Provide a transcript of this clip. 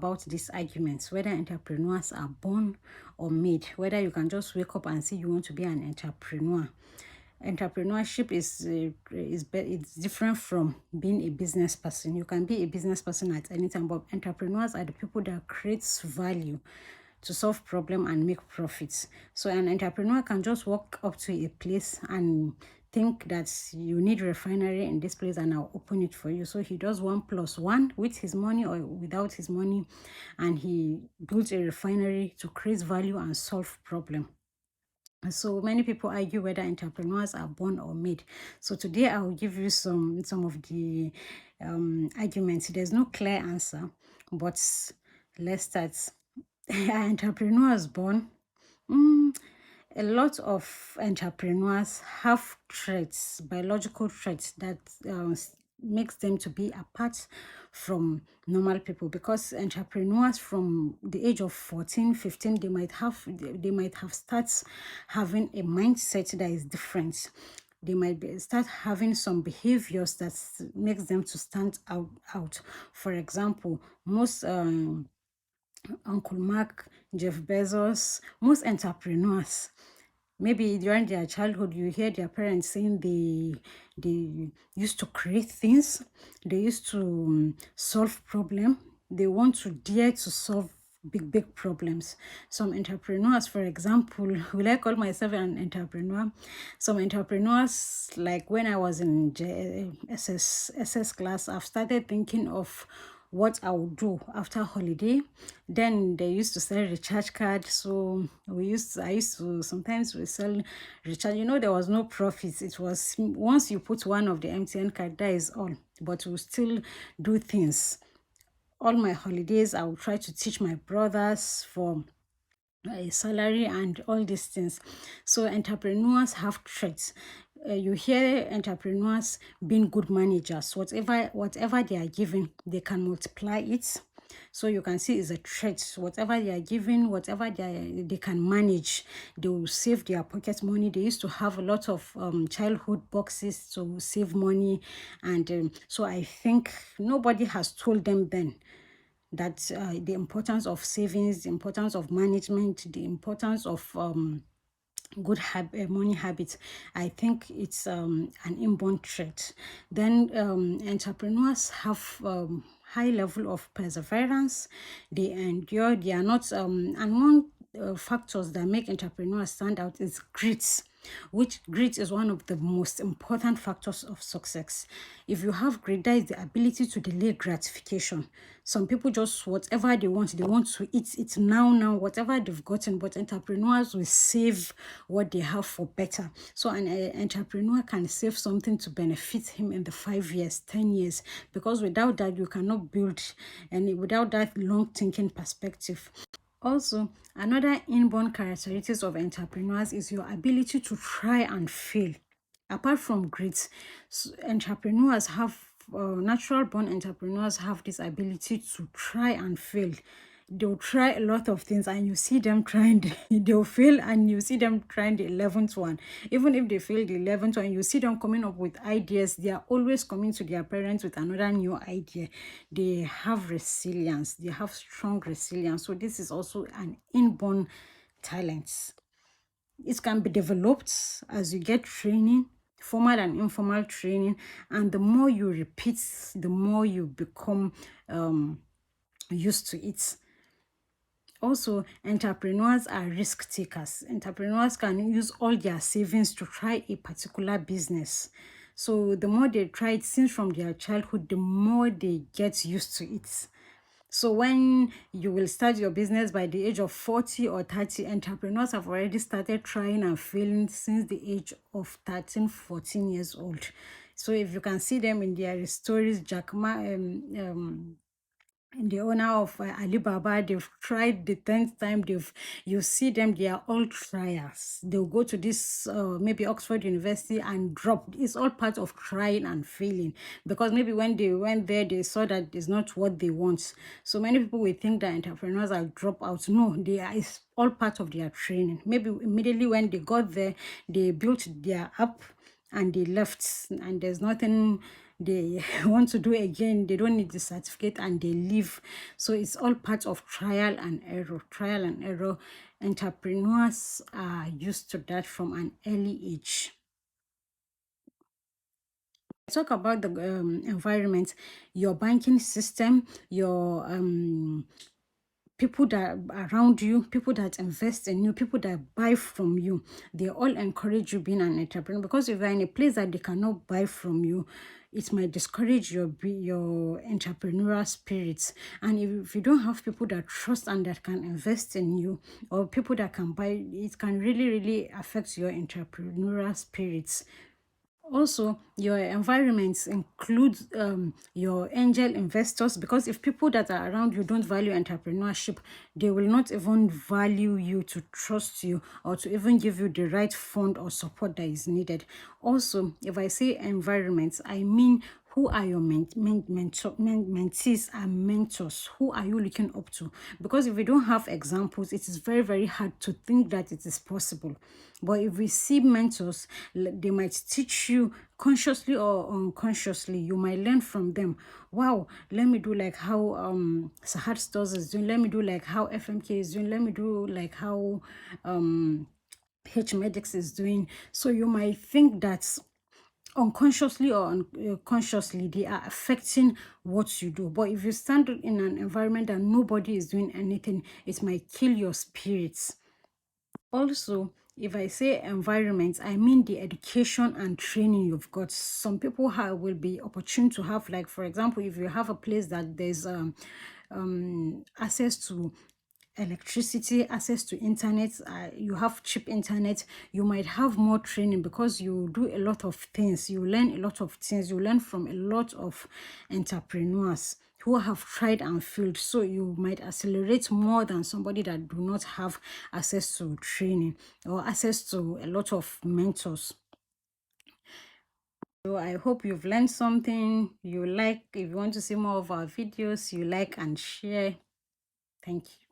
about these arguments, whether entrepreneurs are born or made, whether you can just wake up and say you want to be an entrepreneur. Entrepreneurship it's different from being a business person. You can be a business person at any time, but entrepreneurs are the people that creates value to solve problem and make profits. So an entrepreneur can just walk up to a place and think that you need refinery in this place and I'll open it for you. So he does 1+1 with his money or without his money, and he builds a refinery to create value and solve problem. So many people argue whether entrepreneurs are born or made. So today I will give you some of the arguments. There's no clear answer, but let's start. Are entrepreneurs born? A lot of entrepreneurs have traits, biological traits that makes them to be apart from normal people, because entrepreneurs from the age of 14, 15, they might have started having a mindset that is different. They might start having some behaviors that makes them to stand out. For example, most Uncle Mark, Jeff Bezos, most entrepreneurs, maybe during their childhood, you hear their parents saying they used to create things, they used to solve problem, they want to dare to solve big problems. Some entrepreneurs, for example, will I call myself an entrepreneur? Some entrepreneurs, like when I was in SS class, I've started thinking of what I would do after holiday. Then they used to sell recharge card, so I used to sometimes we sell recharge. There was no profits. It was once you put one of the MTN card, that is all. But we still do things. All my holidays, I will try to teach my brothers for a salary and all these things. So entrepreneurs have traits. You hear entrepreneurs being good managers. Whatever they are given, they can multiply it. So you can see it's a trait. Whatever they are given, whatever they can manage, they will save their pocket money. They used to have a lot of childhood boxes to save money, and so I think nobody has told them then that the importance of savings, the importance of management, the importance of good money habits. I think it's an inborn trait. Then entrepreneurs have high level of perseverance. They endure. They are not and one factors that make entrepreneurs stand out is grit, which grit is one of the most important factors of success. If you have grit, that is the ability to delay gratification. Some people just whatever they want to eat it now, whatever they've gotten, but entrepreneurs will save what they have for better. So an entrepreneur can save something to benefit him in the 5 years, 10 years, because without that you cannot build, and without that long thinking perspective. Also, another inborn characteristics of entrepreneurs is your ability to try and fail. Apart from grit, entrepreneurs have natural born entrepreneurs have this ability to try and fail. They'll try a lot of things and you see them trying, they'll fail and you see them trying the 11th one. Even if they fail the 11th one, you see them coming up with ideas. They are always coming to their parents with another new idea. They have resilience. They have strong resilience. So this is also an inborn talent. It can be developed as you get training, formal and informal training, and the more you repeat, the more you become used to it. Also, entrepreneurs are risk takers. Entrepreneurs can use all their savings to try a particular business. So the more they try it since from their childhood, the more they get used to it. So when you will start your business by the age of 40 or 30, entrepreneurs have already started trying and failing since the age of 13, 14 years old. So if you can see them in their stories, Jack Ma, the owner of Alibaba, they've tried the 10th time. You see them, they are all triers. They'll go to this maybe Oxford University and drop. It's all part of trying and failing, because maybe when they went there, they saw that it's not what they want. So many people will think that entrepreneurs are dropouts. No, it's all part of their training. Maybe immediately when they got there, they built their app and they left, and there's nothing they want to do again, they don't need the certificate and they leave. So it's all part of trial and error. Trial and error. Entrepreneurs are used to that from an early age. Talk about the environment, your banking system, your people that are around you, people that invest in you, people that buy from you, they all encourage you being an entrepreneur. Because if you're in a place that they cannot buy from you, it might discourage your entrepreneurial spirits. And if you don't have people that trust and that can invest in you, or people that can buy, it can really, really affect your entrepreneurial spirits. Also, your environments include your angel investors, because if people that are around you don't value entrepreneurship, they will not even value you to trust you or to even give you the right fund or support that is needed. Also, if I say environments, I mean, who are your mentees and mentors? Who are you looking up to? Because if we don't have examples, it is very, very hard to think that it is possible. But if we see mentors, they might teach you consciously or unconsciously. You might learn from them. Wow, let me do like how Sahar Stores is doing. Let me do like how FMK is doing. Let me do like how H Medics is doing. So you might think that unconsciously or consciously they are affecting what you do. But if you stand in an environment that nobody is doing anything, it might kill your spirits. Also, if I say environment, I mean the education and training you've got. Some people will be opportune to have, like, for example, if you have a place that there's access to electricity, access to internet, you have cheap internet, you might have more training because you do a lot of things, you learn a lot of things, you learn from a lot of entrepreneurs who have tried and failed. So you might accelerate more than somebody that do not have access to training or access to a lot of mentors. So I hope you've learned something you like. If you want to see more of our videos, you like and share. Thank you.